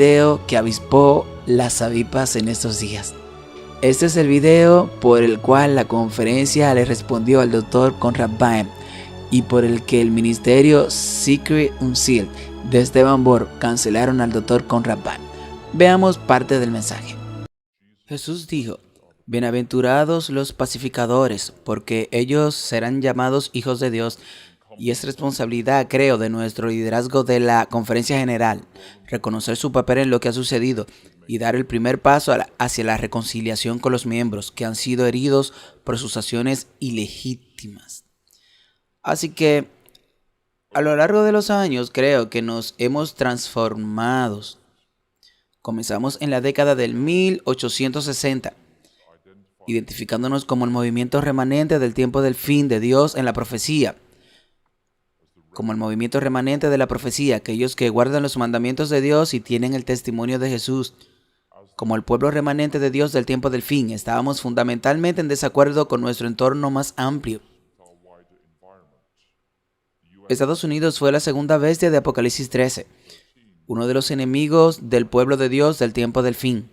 video que avispó las avispas en estos días. Este es el video por el cual la conferencia le respondió al Dr. Conrad Bain y por el que el ministerio Secret Unsealed de Esteban Borg cancelaron al Dr. Conrad Bain. Veamos parte del mensaje. Jesús dijo: bienaventurados los pacificadores, porque ellos serán llamados hijos de Dios. Y es responsabilidad, creo, de nuestro liderazgo de la Conferencia General, reconocer su papel en lo que ha sucedido y dar el primer paso hacia la reconciliación con los miembros que han sido heridos por sus acciones ilegítimas. Así que, a lo largo de los años, creo que nos hemos transformado. Comenzamos en la década del 1860, identificándonos como el movimiento remanente del tiempo del fin de Dios en la profecía. Como el movimiento remanente de la profecía, aquellos que guardan los mandamientos de Dios y tienen el testimonio de Jesús. Como el pueblo remanente de Dios del tiempo del fin, estábamos fundamentalmente en desacuerdo con nuestro entorno más amplio. Estados Unidos fue la segunda bestia de Apocalipsis 13, uno de los enemigos del pueblo de Dios del tiempo del fin.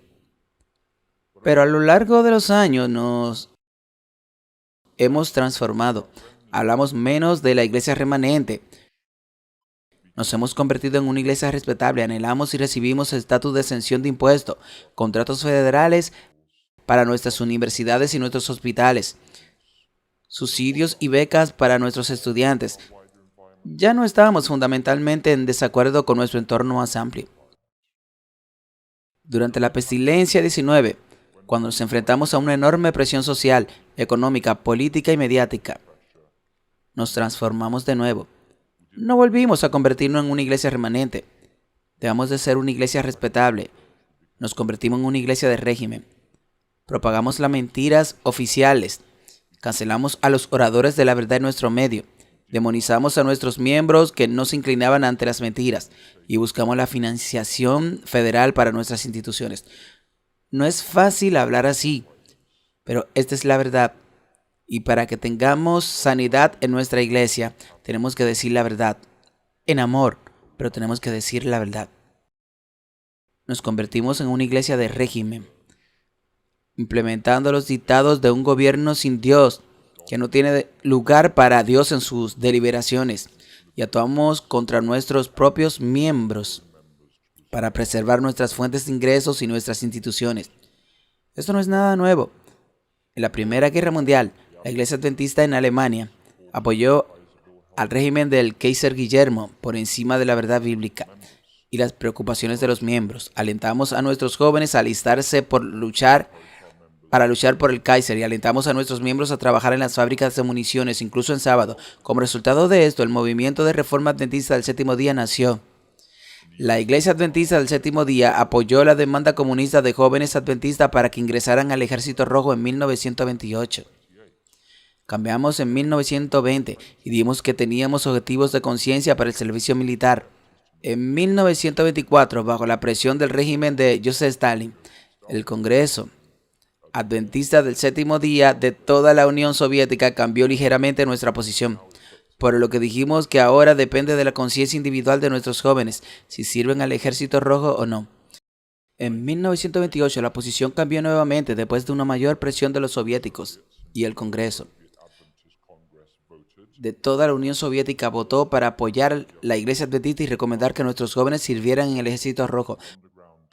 Pero a lo largo de los años nos hemos transformado. Hablamos menos de la iglesia remanente. Nos hemos convertido en una iglesia respetable. Anhelamos y recibimos estatus de exención de impuestos, contratos federales para nuestras universidades y nuestros hospitales, subsidios y becas para nuestros estudiantes. Ya no estábamos fundamentalmente en desacuerdo con nuestro entorno más amplio. Durante la pestilencia 19, cuando nos enfrentamos a una enorme presión social, económica, política y mediática, nos transformamos de nuevo. No volvimos a convertirnos en una iglesia remanente. Dejamos de ser una iglesia respetable. Nos convertimos en una iglesia de régimen. Propagamos las mentiras oficiales. Cancelamos a los oradores de la verdad en nuestro medio. Demonizamos a nuestros miembros que no se inclinaban ante las mentiras. Y buscamos la financiación federal para nuestras instituciones. No es fácil hablar así, pero esta es la verdad. Y para que tengamos sanidad en nuestra iglesia, tenemos que decir la verdad. En amor, pero tenemos que decir la verdad. Nos convertimos en una iglesia de régimen, implementando los dictados de un gobierno sin Dios, que no tiene lugar para Dios en sus deliberaciones. Y actuamos contra nuestros propios miembros para preservar nuestras fuentes de ingresos y nuestras instituciones. Esto no es nada nuevo. En la Primera Guerra Mundial, la Iglesia Adventista en Alemania apoyó al régimen del Kaiser Guillermo por encima de la verdad bíblica y las preocupaciones de los miembros. Alentamos a nuestros jóvenes a alistarse para luchar por el Kaiser y alentamos a nuestros miembros a trabajar en las fábricas de municiones, incluso en sábado. Como resultado de esto, el movimiento de reforma adventista del séptimo día nació. La Iglesia Adventista del Séptimo Día apoyó la demanda comunista de jóvenes adventistas para que ingresaran al Ejército Rojo en 1928. Cambiamos en 1920 y dijimos que teníamos objetivos de conciencia para el servicio militar. En 1924, bajo la presión del régimen de Joseph Stalin, el Congreso Adventista del Séptimo Día de toda la Unión Soviética cambió ligeramente nuestra posición. Por lo que dijimos que ahora depende de la conciencia individual de nuestros jóvenes, si sirven al Ejército Rojo o no. En 1928 la posición cambió nuevamente después de una mayor presión de los soviéticos y el Congreso de toda la Unión Soviética votó para apoyar la Iglesia Adventista y recomendar que nuestros jóvenes sirvieran en el Ejército Rojo.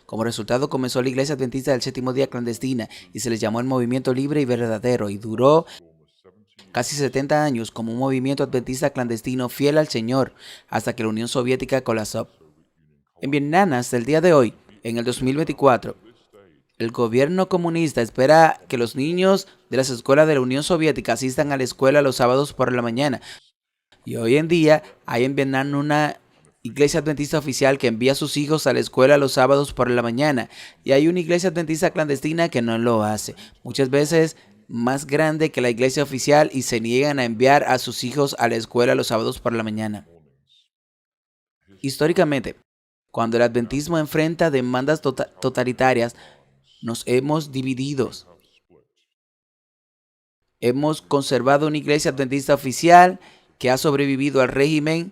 Como resultado comenzó la Iglesia Adventista del Séptimo Día clandestina y se les llamó el Movimiento Libre y Verdadero y duró casi 70 años como un movimiento adventista clandestino fiel al Señor hasta que la Unión Soviética colapsó. En Vietnam, hasta el día de hoy, en el 2024, el gobierno comunista espera que los niños de las escuelas de la Unión Soviética asistan a la escuela los sábados por la mañana. Y hoy en día hay en Vietnam una iglesia adventista oficial que envía a sus hijos a la escuela los sábados por la mañana. Y hay una iglesia adventista clandestina que no lo hace. Muchas veces más grande que la iglesia oficial y se niegan a enviar a sus hijos a la escuela los sábados por la mañana. Históricamente, cuando el adventismo enfrenta demandas totalitarias, nos hemos dividido. Hemos conservado una iglesia adventista oficial que ha sobrevivido al régimen.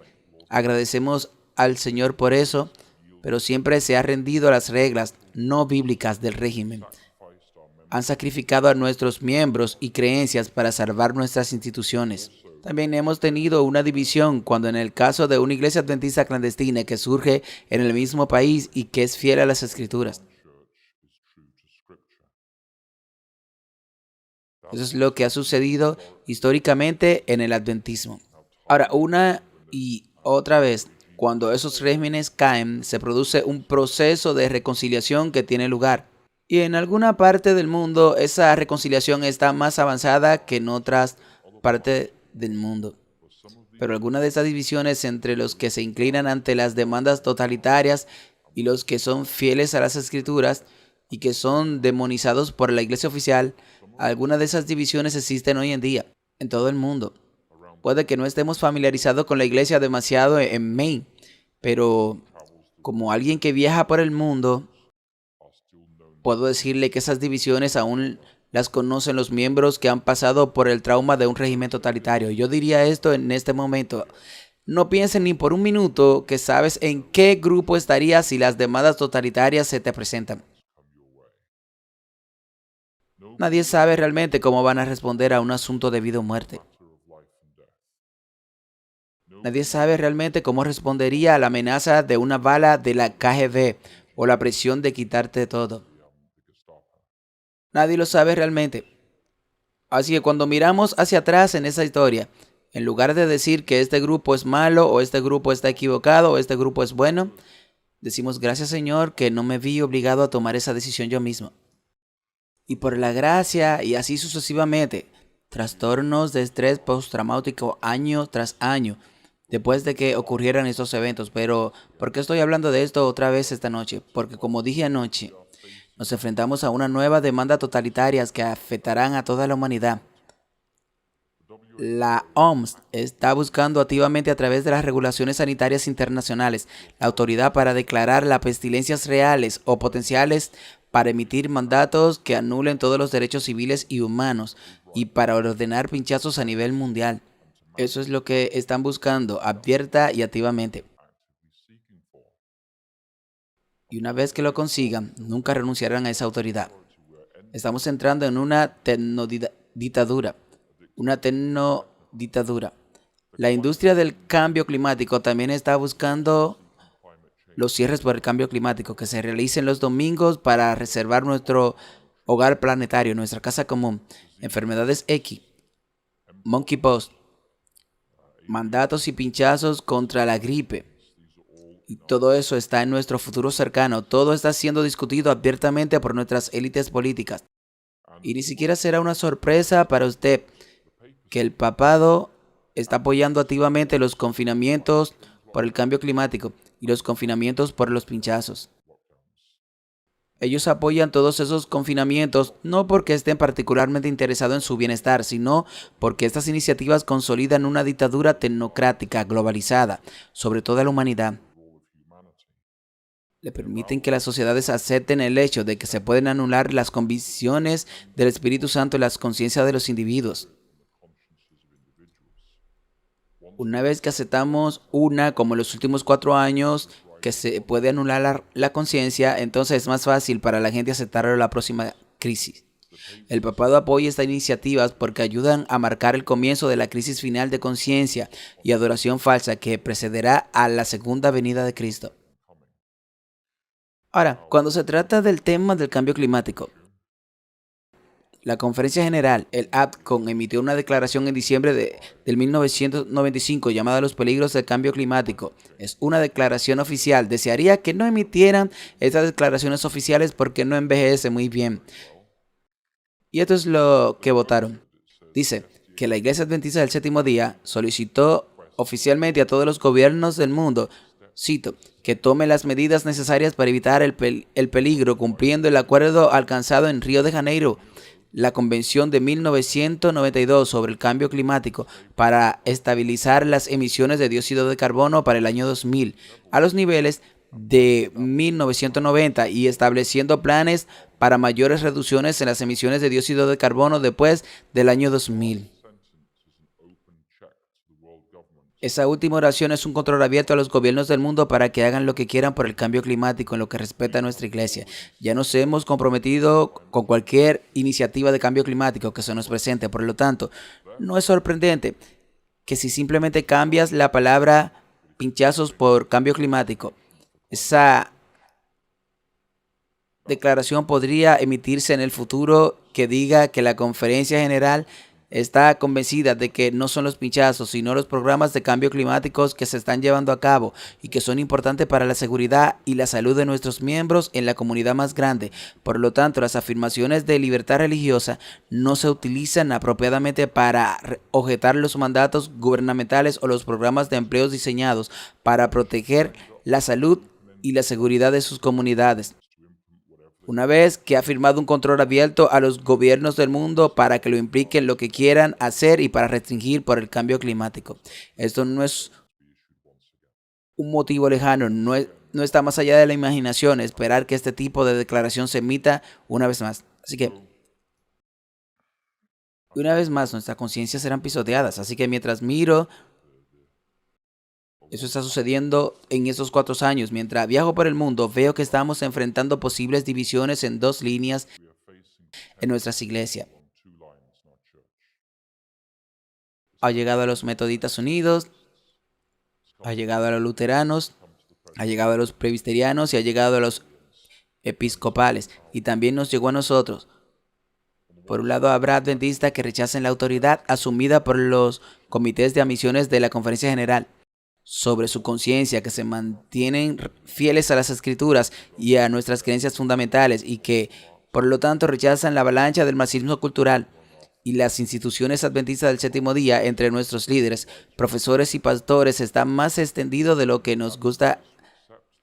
Agradecemos al Señor por eso. pero siempre se ha rendido a las reglas no bíblicas del régimen. Han sacrificado a nuestros miembros y creencias para salvar nuestras instituciones. También hemos tenido una división cuando en el caso de una iglesia adventista clandestina que surge en el mismo país y que es fiel a las escrituras. Eso es lo que ha sucedido históricamente en el adventismo. Ahora, una y otra vez, cuando esos regímenes caen, se produce un proceso de reconciliación que tiene lugar. Y en alguna parte del mundo, esa reconciliación está más avanzada que en otras partes del mundo. Pero algunas de esas divisiones entre los que se inclinan ante las demandas totalitarias y los que son fieles a las escrituras y que son demonizados por la iglesia oficial, algunas de esas divisiones existen hoy en día en todo el mundo. Puede que no estemos familiarizados con la iglesia demasiado en Maine, pero como alguien que viaja por el mundo, puedo decirle que esas divisiones aún las conocen los miembros que han pasado por el trauma de un régimen totalitario. Yo diría esto en este momento. No piensen ni por un minuto que sabes en qué grupo estarías si las demandas totalitarias se te presentan. Nadie sabe realmente cómo van a responder a un asunto de vida o muerte. Nadie sabe realmente cómo respondería a la amenaza de una bala de la KGB o la presión de quitarte todo. Nadie lo sabe realmente. Así que cuando miramos hacia atrás en esa historia, en lugar de decir que este grupo es malo o este grupo está equivocado o este grupo es bueno, decimos gracias Señor que no me vi obligado a tomar esa decisión yo mismo. Y por la gracia y así sucesivamente, trastornos de estrés postraumático año tras año, después de que ocurrieran estos eventos. Pero, ¿por qué estoy hablando de esto otra vez esta noche? Porque como dije anoche, nos enfrentamos a una nueva demanda totalitaria que afectarán a toda la humanidad. La OMS está buscando activamente a través de las regulaciones sanitarias internacionales la autoridad para declarar las pestilencias reales o potenciales, para emitir mandatos que anulen todos los derechos civiles y humanos y para ordenar pinchazos a nivel mundial. Eso es lo que están buscando abierta y activamente. Y una vez que lo consigan, nunca renunciarán a esa autoridad. Estamos entrando en una tecnodictadura. Una tecnodictadura. La industria del cambio climático también está buscando los cierres por el cambio climático que se realicen los domingos para reservar nuestro hogar planetario, nuestra casa común. Enfermedades X, monkeypox, mandatos y pinchazos contra la gripe. Y todo eso está en nuestro futuro cercano. Todo está siendo discutido abiertamente por nuestras élites políticas. Y ni siquiera será una sorpresa para usted que el papado está apoyando activamente los confinamientos por el cambio climático y los confinamientos por los pinchazos. Ellos apoyan todos esos confinamientos no porque estén particularmente interesados en su bienestar, sino porque estas iniciativas consolidan una dictadura tecnocrática globalizada sobre toda la humanidad. Le permiten que las sociedades acepten el hecho de que se pueden anular las convicciones del Espíritu Santo en las conciencias de los individuos. Una vez que aceptamos como en los últimos 4 años, que se puede anular la conciencia, entonces es más fácil para la gente aceptarlo en la próxima crisis. El papado apoya estas iniciativas porque ayudan a marcar el comienzo de la crisis final de conciencia y adoración falsa que precederá a la segunda venida de Cristo. Ahora, cuando se trata del tema del cambio climático, la Conferencia General, el APCON, emitió una declaración en diciembre del 1995 llamada Los peligros del cambio climático. Es una declaración oficial. Desearía que no emitieran estas declaraciones oficiales porque no envejece muy bien. Y esto es lo que votaron. Dice que la Iglesia Adventista del Séptimo Día solicitó oficialmente a todos los gobiernos del mundo, cito, que tome las medidas necesarias para evitar el peligro, cumpliendo el acuerdo alcanzado en Río de Janeiro, la Convención de 1992 sobre el cambio climático, para estabilizar las emisiones de dióxido de carbono para el año 2000 a los niveles de 1990 y estableciendo planes para mayores reducciones en las emisiones de dióxido de carbono después del año 2000. Esa última oración es un control abierto a los gobiernos del mundo para que hagan lo que quieran por el cambio climático en lo que respecta a nuestra iglesia. Ya nos hemos comprometido con cualquier iniciativa de cambio climático que se nos presente. Por lo tanto, no es sorprendente que si simplemente cambias la palabra pinchazos por cambio climático, esa declaración podría emitirse en el futuro que diga que la Conferencia General está convencida de que no son los pinchazos, sino los programas de cambio climáticos que se están llevando a cabo y que son importantes para la seguridad y la salud de nuestros miembros en la comunidad más grande. Por lo tanto, las afirmaciones de libertad religiosa no se utilizan apropiadamente para objetar los mandatos gubernamentales o los programas de empleos diseñados para proteger la salud y la seguridad de sus comunidades. Una vez que ha firmado un control abierto a los gobiernos del mundo para que lo impliquen lo que quieran hacer y para restringir por el cambio climático. Esto no es un motivo lejano, no está más allá de la imaginación esperar que este tipo de declaración se emita una vez más. Así que, una vez más, nuestras conciencias serán pisoteadas. Así que mientras miro, eso está sucediendo en estos 4 años. Mientras viajo por el mundo, veo que estamos enfrentando posibles divisiones en 2 líneas en nuestras iglesias. Ha llegado a los metodistas unidos, ha llegado a los luteranos, ha llegado a los presbiterianos y ha llegado a los episcopales. Y también nos llegó a nosotros. Por un lado, habrá adventistas que rechacen la autoridad asumida por los comités de admisiones de la Conferencia General sobre su conciencia, que se mantienen fieles a las escrituras y a nuestras creencias fundamentales y que, por lo tanto, rechazan la avalancha del marxismo cultural y las instituciones adventistas del séptimo día. Entre nuestros líderes, profesores y pastores está más extendido de lo que nos gusta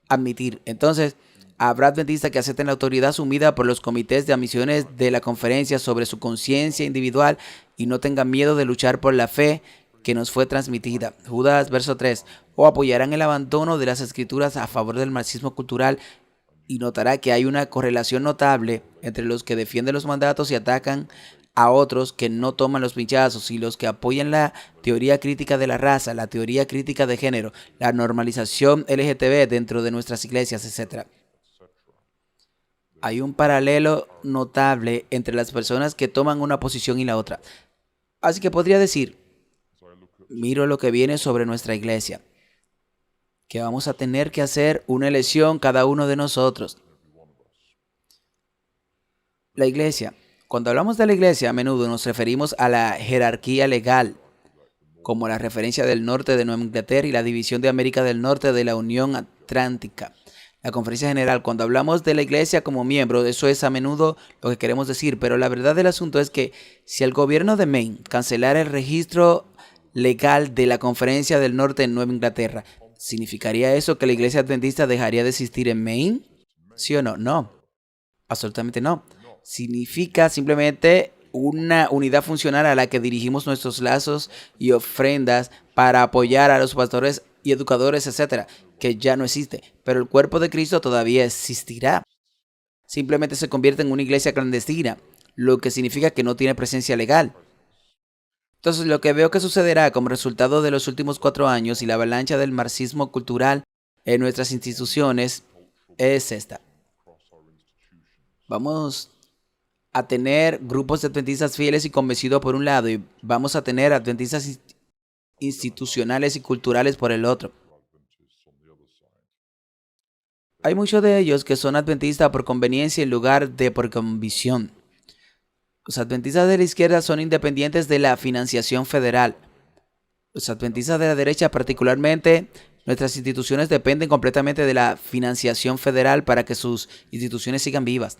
admitir. Entonces, habrá adventistas que acepten la autoridad asumida por los comités de admisiones de la conferencia sobre su conciencia individual y no tengan miedo de luchar por la fe que nos fue transmitida. Judas, verso 3. O apoyarán el abandono de las escrituras a favor del marxismo cultural, y notará que hay una correlación notable entre los que defienden los mandatos y atacan a otros que no toman los pinchazos y los que apoyan la teoría crítica de la raza, la teoría crítica de género, la normalización LGTB dentro de nuestras iglesias, etc. Hay un paralelo notable entre las personas que toman una posición y la otra. Así que podría decir, miro lo que viene sobre nuestra iglesia, que vamos a tener que hacer una elección cada uno de nosotros. La iglesia. Cuando hablamos de la iglesia, a menudo nos referimos a la jerarquía legal, como la referencia del norte de Nueva Inglaterra y la división de América del Norte de la Unión Atlántica. La Conferencia General, cuando hablamos de la iglesia como miembro, eso es a menudo lo que queremos decir, pero la verdad del asunto es que si el gobierno de Maine cancelara el registro legal de la Conferencia del Norte en Nueva Inglaterra, ¿significaría eso que la iglesia adventista dejaría de existir en Maine? ¿Sí o no? No, absolutamente no. Significa simplemente una unidad funcional a la que dirigimos nuestros lazos y ofrendas para apoyar a los pastores y educadores, etcétera, que ya no existe, pero el cuerpo de Cristo todavía existirá. Simplemente se convierte en una iglesia clandestina, lo que significa que no tiene presencia legal. Entonces, lo que veo que sucederá como resultado de los últimos 4 años y la avalancha del marxismo cultural en nuestras instituciones es esta. Vamos a tener grupos de adventistas fieles y convencidos por un lado y vamos a tener adventistas institucionales y culturales por el otro. Hay muchos de ellos que son adventistas por conveniencia en lugar de por convicción. Los adventistas de la izquierda son independientes de la financiación federal. Los adventistas de la derecha, particularmente, nuestras instituciones dependen completamente de la financiación federal para que sus instituciones sigan vivas.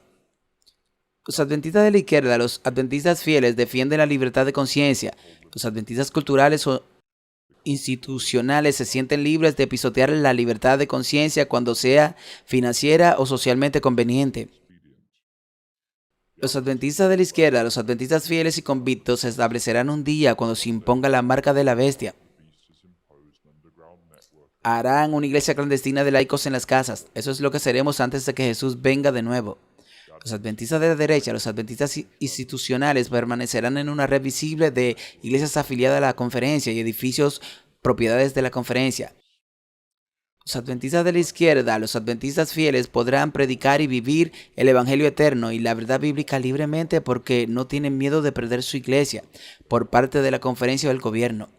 Los adventistas de la izquierda, los adventistas fieles, defienden la libertad de conciencia. Los adventistas culturales o institucionales se sienten libres de pisotear la libertad de conciencia cuando sea financiera o socialmente conveniente. Los adventistas de la izquierda, los adventistas fieles y convictos, se establecerán un día cuando se imponga la marca de la bestia. Harán una iglesia clandestina de laicos en las casas. Eso es lo que seremos antes de que Jesús venga de nuevo. Los adventistas de la derecha, los adventistas institucionales permanecerán en una red visible de iglesias afiliadas a la conferencia y edificios propiedades de la conferencia. Los adventistas de la izquierda, los adventistas fieles, podrán predicar y vivir el evangelio eterno y la verdad bíblica libremente porque no tienen miedo de perder su iglesia por parte de la conferencia o del gobierno.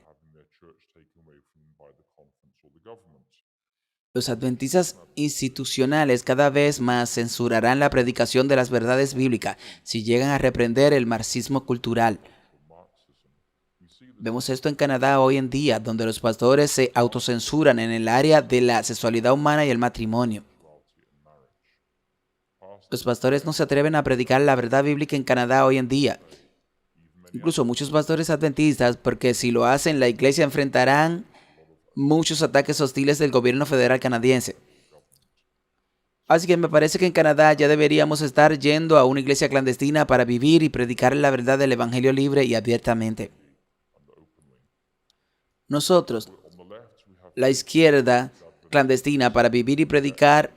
Los adventistas institucionales cada vez más censurarán la predicación de las verdades bíblicas si llegan a reprender el marxismo cultural. Vemos esto en Canadá hoy en día, donde los pastores se autocensuran en el área de la sexualidad humana y el matrimonio. Los pastores no se atreven a predicar la verdad bíblica en Canadá hoy en día. Incluso muchos pastores adventistas, porque si lo hacen, la iglesia enfrentarán muchos ataques hostiles del gobierno federal canadiense. Así que me parece que en Canadá ya deberíamos estar yendo a una iglesia clandestina para vivir y predicar la verdad del evangelio libre y abiertamente. Nosotros, la izquierda clandestina, para vivir y predicar,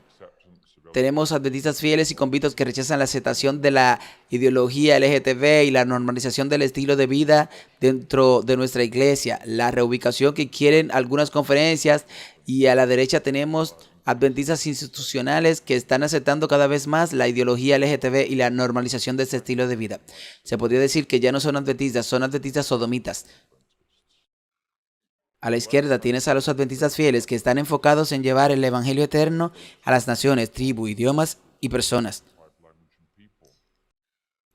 tenemos adventistas fieles y convictos que rechazan la aceptación de la ideología LGTB y la normalización del estilo de vida dentro de nuestra iglesia, la reubicación que quieren algunas conferencias, y a la derecha tenemos adventistas institucionales que están aceptando cada vez más la ideología LGTB y la normalización de este estilo de vida. Se podría decir que ya no son adventistas sodomitas. A la izquierda tienes a los adventistas fieles que están enfocados en llevar el evangelio eterno a las naciones, tribus, idiomas y personas.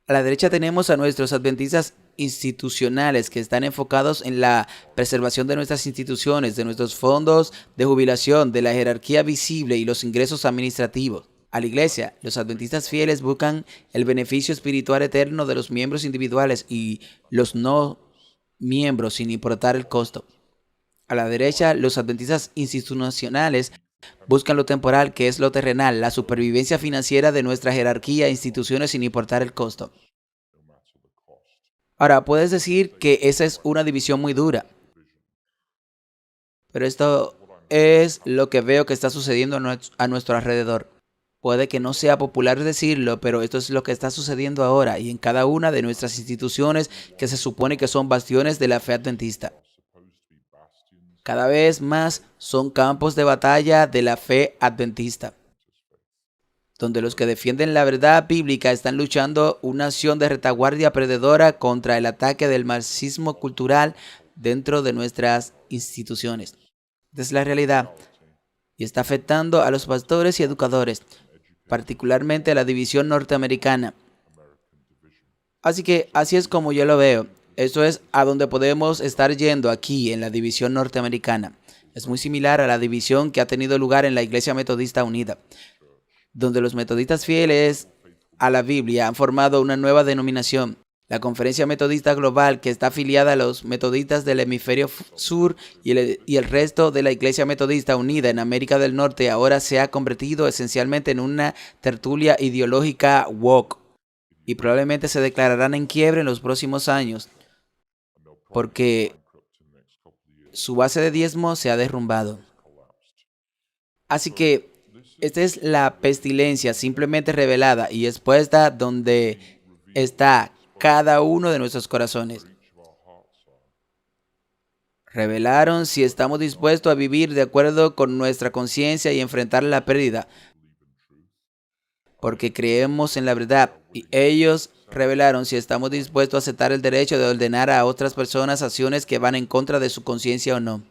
A la derecha tenemos a nuestros adventistas institucionales que están enfocados en la preservación de nuestras instituciones, de nuestros fondos de jubilación, de la jerarquía visible y los ingresos administrativos. A la iglesia, los adventistas fieles buscan el beneficio espiritual eterno de los miembros individuales y los no miembros sin importar el costo. A la derecha, los adventistas institucionales buscan lo temporal, que es lo terrenal, la supervivencia financiera de nuestra jerarquía e instituciones sin importar el costo. Ahora, puedes decir que esa es una división muy dura, pero esto es lo que veo que está sucediendo a nuestro alrededor. Puede que no sea popular decirlo, pero esto es lo que está sucediendo ahora y en cada una de nuestras instituciones que se supone que son bastiones de la fe adventista. Cada vez más son campos de batalla de la fe adventista, donde los que defienden la verdad bíblica están luchando una acción de retaguardia predadora contra el ataque del marxismo cultural dentro de nuestras instituciones. Esta es la realidad y está afectando a los pastores y educadores, particularmente a la división norteamericana. Así que así es como yo lo veo. Esto es a donde podemos estar yendo aquí en la división norteamericana. Es muy similar a la división que ha tenido lugar en la Iglesia Metodista Unida, donde los metodistas fieles a la Biblia han formado una nueva denominación, la Conferencia Metodista Global, que está afiliada a los metodistas del hemisferio sur y el resto de la Iglesia Metodista Unida en América del Norte. Ahora se ha convertido esencialmente en una tertulia ideológica woke y probablemente se declararán en quiebre en los próximos años, porque su base de diezmo se ha derrumbado. Así que esta es la pestilencia simplemente revelada y expuesta donde está cada uno de nuestros corazones. Revelaron si estamos dispuestos a vivir de acuerdo con nuestra conciencia y enfrentar la pérdida, porque creemos en la verdad, y ellos revelaron si estamos dispuestos a aceptar el derecho de ordenar a otras personas acciones que van en contra de su conciencia o no.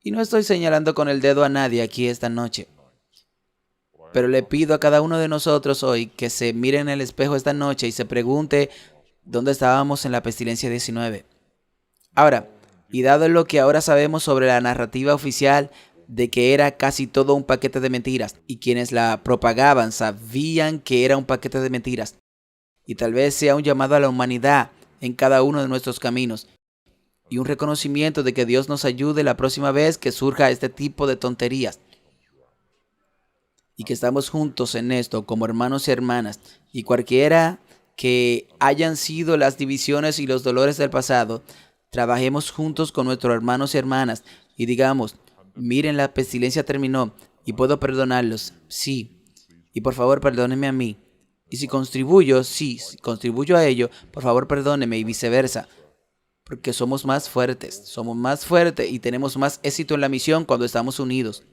Y no estoy señalando con el dedo a nadie aquí esta noche, pero le pido a cada uno de nosotros hoy que se mire en el espejo esta noche y se pregunte dónde estábamos en la pestilencia 19. Ahora, y dado lo que ahora sabemos sobre la narrativa oficial de que era casi todo un paquete de mentiras, y quienes la propagaban sabían que era un paquete de mentiras, y tal vez sea un llamado a la humanidad en cada uno de nuestros caminos, y un reconocimiento de que Dios nos ayude la próxima vez que surja este tipo de tonterías, y que estamos juntos en esto como hermanos y hermanas, y cualquiera que hayan sido las divisiones y los dolores del pasado, trabajemos juntos con nuestros hermanos y hermanas y digamos: miren, la pestilencia terminó y puedo perdonarlos, sí, y por favor perdónenme a mí. Y si contribuyo a ello, por favor perdónenme, y viceversa. porque somos más fuertes y tenemos más éxito en la misión cuando estamos unidos.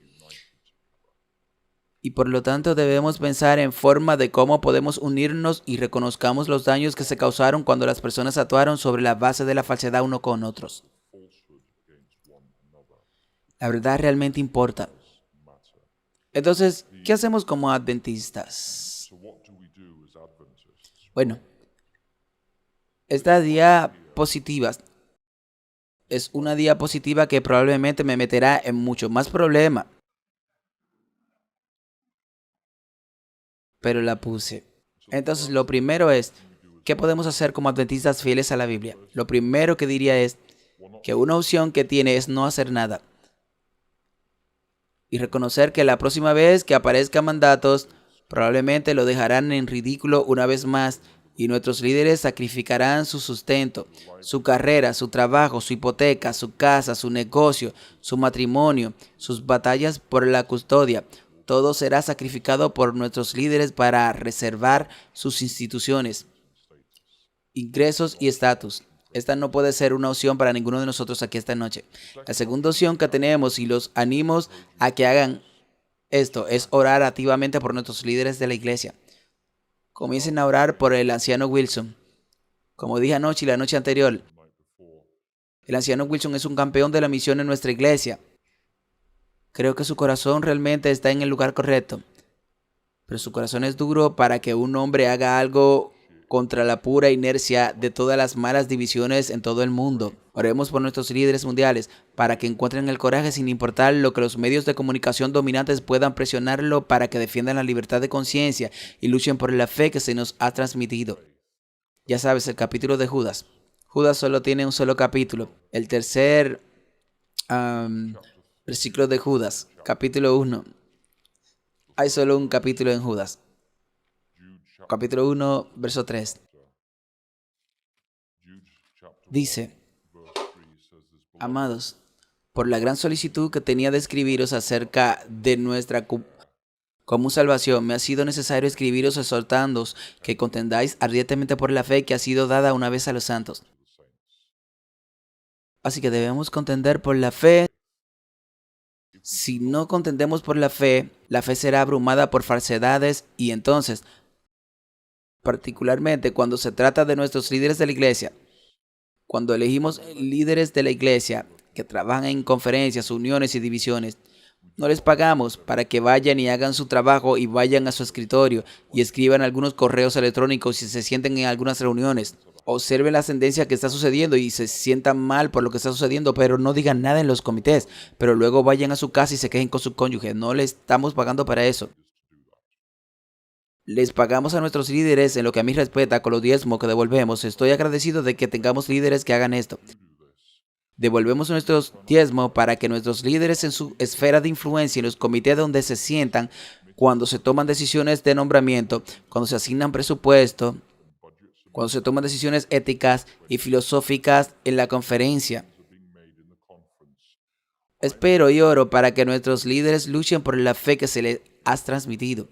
Y por lo tanto debemos pensar en forma de cómo podemos unirnos y reconozcamos los daños que se causaron cuando las personas actuaron sobre la base de la falsedad uno con otros. La verdad realmente importa. Entonces, ¿qué hacemos como adventistas? Bueno, esta diapositiva es una diapositiva que probablemente me meterá en mucho más problema, pero la puse. Entonces, lo primero es, ¿qué podemos hacer como adventistas fieles a la Biblia? Lo primero que diría es que una opción que tiene es no hacer nada y reconocer que la próxima vez que aparezcan mandatos, probablemente lo dejarán en ridículo una vez más y nuestros líderes sacrificarán su sustento, su carrera, su trabajo, su hipoteca, su casa, su negocio, su matrimonio, sus batallas por la custodia. Todo será sacrificado por nuestros líderes para reservar sus instituciones, ingresos y estatus. Esta no puede ser una opción para ninguno de nosotros aquí esta noche. La segunda opción que tenemos y los animos a que hagan esto es orar activamente por nuestros líderes de la iglesia. Comiencen a orar por el anciano Wilson. Como dije anoche y la noche anterior, el anciano Wilson es un campeón de la misión en nuestra iglesia. Creo que su corazón realmente está en el lugar correcto, pero su corazón es duro para que un hombre haga algo contra la pura inercia de todas las malas divisiones en todo el mundo. Oremos por nuestros líderes mundiales para que encuentren el coraje sin importar lo que los medios de comunicación dominantes puedan presionarlo para que defiendan la libertad de conciencia y luchen por la fe que se nos ha transmitido. Ya sabes, el capítulo de Judas. Judas solo tiene un solo capítulo. El tercer versículo de Judas, capítulo 1. Hay solo un capítulo en Judas. Capítulo 1, verso 3. Dice, amados, por la gran solicitud que tenía de escribiros acerca de nuestra común salvación, me ha sido necesario escribiros exhortándoos que contendáis ardientemente por la fe que ha sido dada una vez a los santos. Así que debemos contender por la fe. Si no contendemos por la fe será abrumada por falsedades y entonces, particularmente cuando se trata de nuestros líderes de la iglesia, cuando elegimos líderes de la iglesia que trabajan en conferencias, uniones y divisiones, no les pagamos para que vayan y hagan su trabajo y vayan a su escritorio y escriban algunos correos electrónicos y se sienten en algunas reuniones. Observen la tendencia que está sucediendo y se sientan mal por lo que está sucediendo, pero no digan nada en los comités, pero luego vayan a su casa y se quejen con su cónyuge. No les estamos pagando para eso. Les pagamos a nuestros líderes en lo que a mí respecta con los diezmos que devolvemos. Estoy agradecido de que tengamos líderes que hagan esto. Devolvemos nuestros diezmos para que nuestros líderes en su esfera de influencia, en los comités donde se sientan, cuando se toman decisiones de nombramiento, cuando se asignan presupuestos, cuando se toman decisiones éticas y filosóficas en la conferencia. Espero y oro para que nuestros líderes luchen por la fe que se les ha transmitido.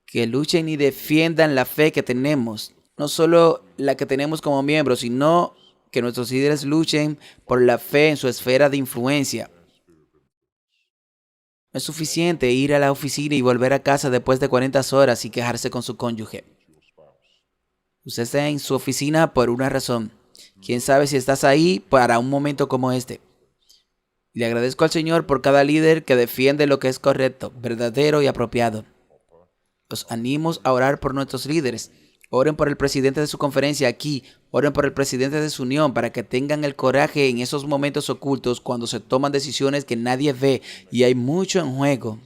Que luchen y defiendan la fe que tenemos, no solo la que tenemos como miembros, sino que nuestros líderes luchen por la fe en su esfera de influencia. No es suficiente ir a la oficina y volver a casa después de 40 horas y quejarse con su cónyuge. Usted está en su oficina por una razón. ¿Quién sabe si estás ahí para un momento como este? Y le agradezco al Señor por cada líder que defiende lo que es correcto, verdadero y apropiado. Los animo a orar por nuestros líderes. Oren por el presidente de su conferencia aquí. Oren por el presidente de su unión para que tengan el coraje en esos momentos ocultos cuando se toman decisiones que nadie ve y hay mucho en juego.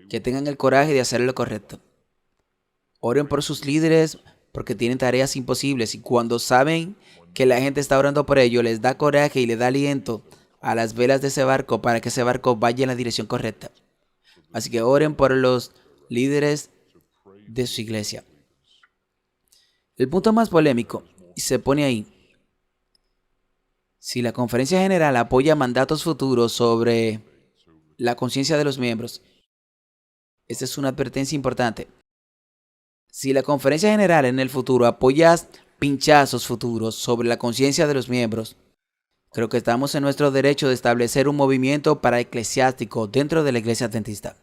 Que tengan el coraje de hacer lo correcto. Oren por sus líderes porque tienen tareas imposibles y cuando saben que la gente está orando por ellos, les da coraje y les da aliento a las velas de ese barco para que ese barco vaya en la dirección correcta. Así que oren por los líderes de su iglesia. El punto más polémico, y se pone ahí, si la conferencia general apoya mandatos futuros sobre la conciencia de los miembros, esta es una advertencia importante. Si la conferencia general en el futuro apoya pinchazos futuros sobre la conciencia de los miembros, creo que estamos en nuestro derecho de establecer un movimiento paraeclesiástico dentro de la Iglesia Adventista.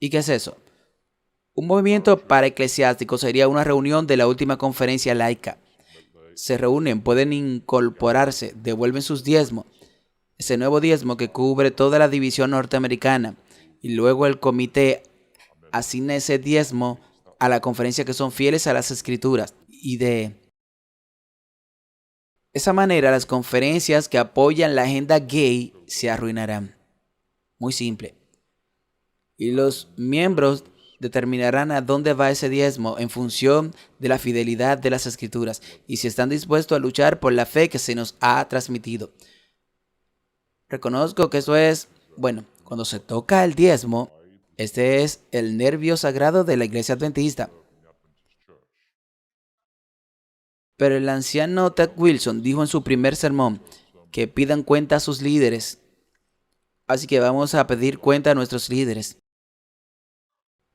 ¿Y qué es eso? Un movimiento paraeclesiástico sería una reunión de la última conferencia laica. Se reúnen, pueden incorporarse, devuelven sus diezmos, ese nuevo diezmo que cubre toda la división norteamericana, y luego el comité asigna ese diezmo a la conferencia que son fieles a las escrituras. Y de esa manera las conferencias que apoyan la agenda gay se arruinarán. Muy simple. Y los miembros determinarán a dónde va ese diezmo en función de la fidelidad de las escrituras y si están dispuestos a luchar por la fe que se nos ha transmitido. Reconozco que eso es, cuando se toca el diezmo, este es el nervio sagrado de la Iglesia Adventista. Pero el anciano Ted Wilson dijo en su primer sermón que pidan cuenta a sus líderes. Así que vamos a pedir cuenta a nuestros líderes.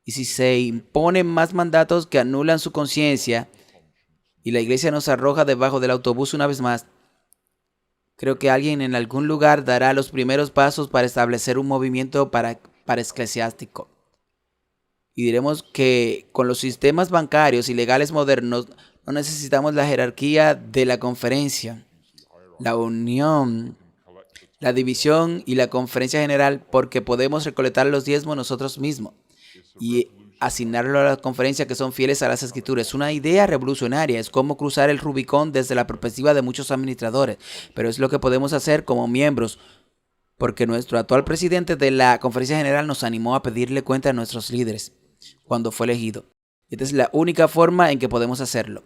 Y si se imponen más mandatos que anulan su conciencia y la iglesia nos arroja debajo del autobús una vez más, creo que alguien en algún lugar dará los primeros pasos para establecer un movimiento paraeclesiástico. Y diremos que con los sistemas bancarios y legales modernos no necesitamos la jerarquía de la conferencia, la unión, la división y la conferencia general, porque podemos recolectar los diezmos nosotros mismos y asignarlo a las conferencias que son fieles a las escrituras. Es una idea revolucionaria, es como cruzar el Rubicón desde la perspectiva de muchos administradores, pero es lo que podemos hacer como miembros, porque nuestro actual presidente de la conferencia general nos animó a pedirle cuenta a nuestros líderes cuando fue elegido. Esta es la única forma en que podemos hacerlo.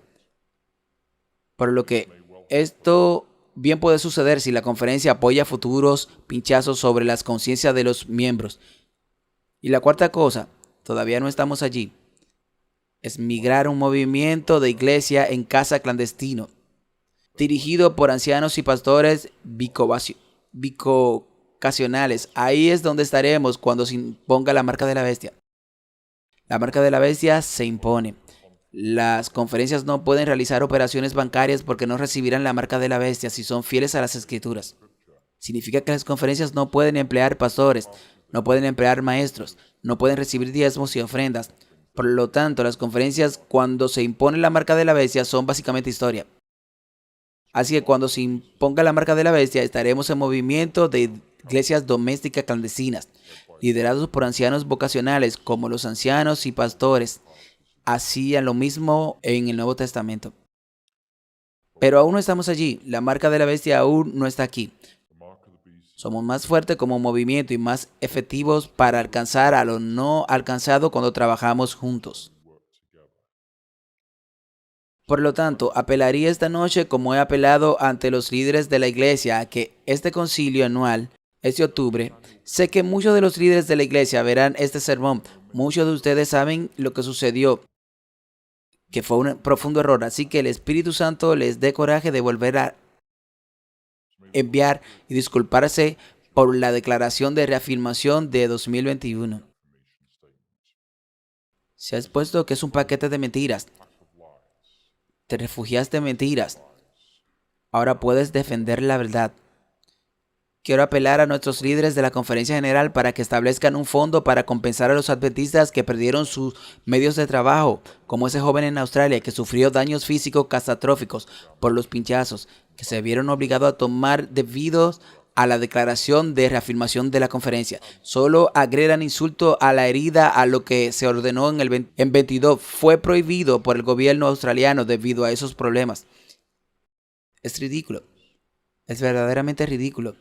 Por lo que esto bien puede suceder si la conferencia apoya futuros pinchazos sobre las conciencias de los miembros. Y la cuarta cosa, todavía no estamos allí, es migrar un movimiento de iglesia en casa clandestino, dirigido por ancianos y pastores bivocacionales. Ahí es donde estaremos cuando se imponga la marca de la bestia. La marca de la bestia se impone. Las conferencias no pueden realizar operaciones bancarias porque no recibirán la marca de la bestia si son fieles a las escrituras. Significa que las conferencias no pueden emplear pastores, no pueden emplear maestros, no pueden recibir diezmos y ofrendas. Por lo tanto, las conferencias cuando se impone la marca de la bestia son básicamente historia. Así que cuando se imponga la marca de la bestia estaremos en movimiento de iglesias domésticas clandestinas, liderados por ancianos vocacionales como los ancianos y pastores. Hacían lo mismo en el Nuevo Testamento. Pero aún no estamos allí. La marca de la bestia aún no está aquí. Somos más fuertes como movimiento y más efectivos para alcanzar a lo no alcanzado cuando trabajamos juntos. Por lo tanto, apelaría esta noche como he apelado ante los líderes de la iglesia a que este concilio anual es de octubre. Sé que muchos de los líderes de la iglesia verán este sermón. Muchos de ustedes saben lo que sucedió, que fue un profundo error. Así que el Espíritu Santo les dé coraje de volver a enviar y disculparse por la declaración de reafirmación de 2021. Se ha expuesto que es un paquete de mentiras. Te refugiaste en mentiras. Ahora puedes defender la verdad. Quiero apelar a nuestros líderes de la Conferencia General para que establezcan un fondo para compensar a los adventistas que perdieron sus medios de trabajo, como ese joven en Australia que sufrió daños físicos catastróficos por los pinchazos, que se vieron obligados a tomar debido a la declaración de reafirmación de la conferencia. Solo agregan insulto a la herida a lo que se ordenó en 22. Fue prohibido por el gobierno australiano debido a esos problemas. Es ridículo. Es verdaderamente ridículo.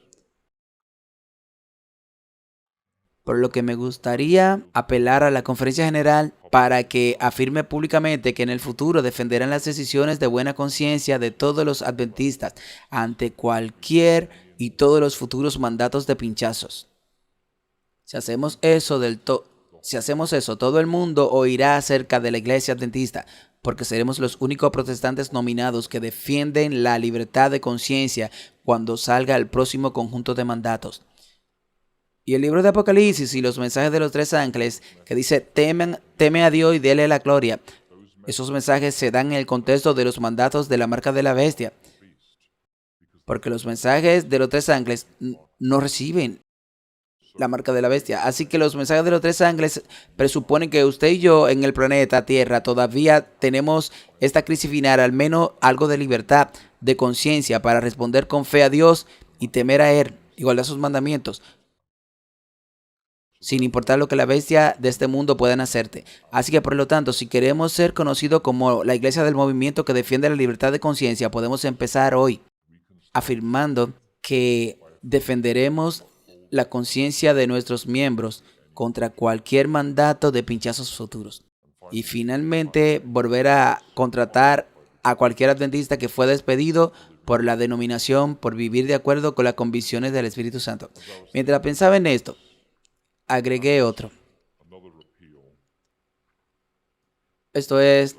Por lo que me gustaría apelar a la Conferencia General para que afirme públicamente que en el futuro defenderán las decisiones de buena conciencia de todos los adventistas ante cualquier y todos los futuros mandatos de pinchazos. Si hacemos eso, todo el mundo oirá acerca de la Iglesia Adventista, porque seremos los únicos protestantes nominados que defienden la libertad de conciencia cuando salga el próximo conjunto de mandatos. Y el libro de Apocalipsis y los mensajes de los tres ángeles que dice, teme a Dios y déle la gloria. Esos mensajes se dan en el contexto de los mandatos de la marca de la bestia, porque los mensajes de los tres ángeles no reciben la marca de la bestia. Así que los mensajes de los tres ángeles presuponen que usted y yo en el planeta Tierra todavía tenemos esta crisis final, al menos algo de libertad, de conciencia para responder con fe a Dios y temer a Él, igual a sus mandamientos, sin importar lo que la bestia de este mundo puedan hacerte. Así que por lo tanto, si queremos ser conocidos como la iglesia del movimiento que defiende la libertad de conciencia, podemos empezar hoy afirmando que defenderemos la conciencia de nuestros miembros contra cualquier mandato de pinchazos futuros. Y finalmente, volver a contratar a cualquier adventista que fue despedido por la denominación por vivir de acuerdo con las convicciones del Espíritu Santo. Mientras pensaba en esto, agregué otro. Esto es,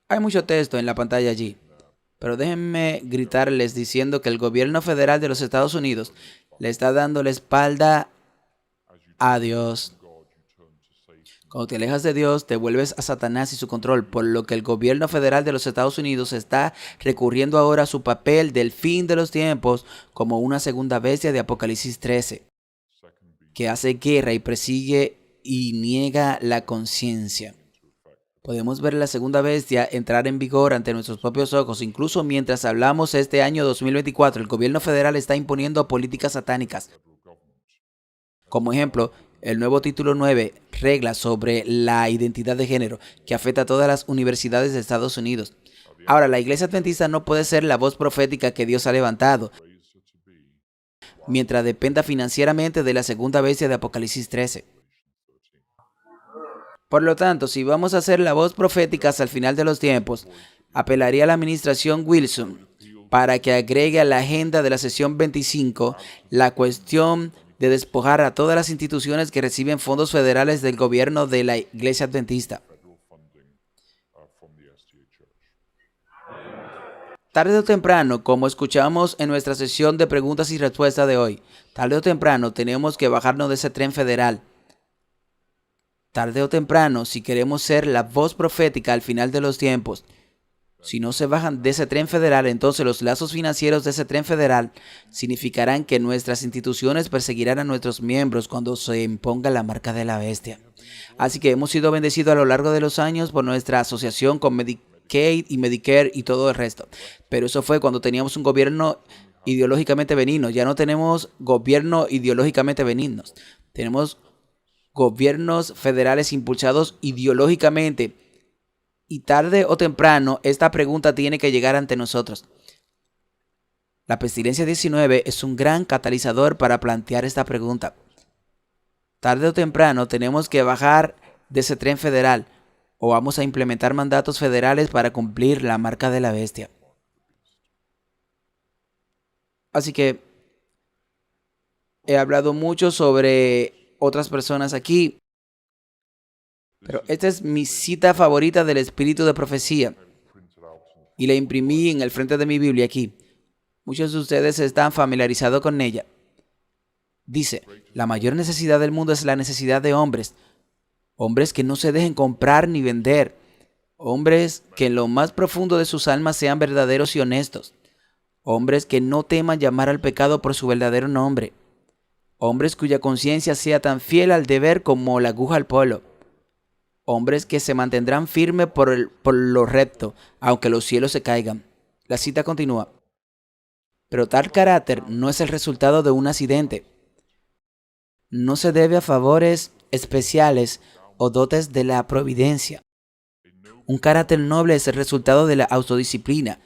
hay mucho texto en la pantalla allí, pero déjenme gritarles diciendo que el gobierno federal de los Estados Unidos le está dando la espalda a Dios. Cuando te alejas de Dios, te vuelves a Satanás y su control, por lo que el gobierno federal de los Estados Unidos está recurriendo ahora a su papel del fin de los tiempos como una segunda bestia de Apocalipsis 13, que hace guerra y persigue y niega la conciencia. Podemos ver la segunda bestia entrar en vigor ante nuestros propios ojos. Incluso mientras hablamos este año 2024, el gobierno federal está imponiendo políticas satánicas. Como ejemplo, el nuevo título 9, reglas sobre la identidad de género, que afecta a todas las universidades de Estados Unidos. Ahora, la iglesia adventista no puede ser la voz profética que Dios ha levantado, mientras dependa financieramente de la segunda bestia de Apocalipsis 13. Por lo tanto, si vamos a ser la voz profética hasta el final de los tiempos, apelaría a la administración Wilson para que agregue a la agenda de la sesión 25 la cuestión de despojar a todas las instituciones que reciben fondos federales del gobierno de la Iglesia Adventista. Tarde o temprano, como escuchamos en nuestra sesión de preguntas y respuestas de hoy, tarde o temprano tenemos que bajarnos de ese tren federal. Tarde o temprano, si queremos ser la voz profética al final de los tiempos, si no se bajan de ese tren federal, entonces los lazos financieros de ese tren federal significarán que nuestras instituciones perseguirán a nuestros miembros cuando se imponga la marca de la bestia. Así que hemos sido bendecidos a lo largo de los años por nuestra asociación con Medicaid y Medicare y todo el resto. Pero eso fue cuando teníamos un gobierno ideológicamente benigno. Ya no tenemos gobierno ideológicamente benignos. Tenemos gobiernos federales impulsados ideológicamente. Y tarde o temprano, esta pregunta tiene que llegar ante nosotros. La pestilencia 19 es un gran catalizador para plantear esta pregunta. Tarde o temprano tenemos que bajar de ese tren federal o vamos a implementar mandatos federales para cumplir la marca de la bestia. Así que he hablado mucho sobre otras personas aquí, pero esta es mi cita favorita del espíritu de profecía y la imprimí en el frente de mi Biblia aquí. Muchos de ustedes están familiarizados con ella. Dice, la mayor necesidad del mundo es la necesidad de hombres. Hombres que no se dejen comprar ni vender. Hombres que en lo más profundo de sus almas sean verdaderos y honestos. Hombres que no teman llamar al pecado por su verdadero nombre. Hombres cuya conciencia sea tan fiel al deber como la aguja al polo. Hombres que se mantendrán firmes por lo recto, aunque los cielos se caigan. La cita continúa. Pero tal carácter no es el resultado de un accidente. No se debe a favores especiales o dotes de la providencia. Un carácter noble es el resultado de la autodisciplina,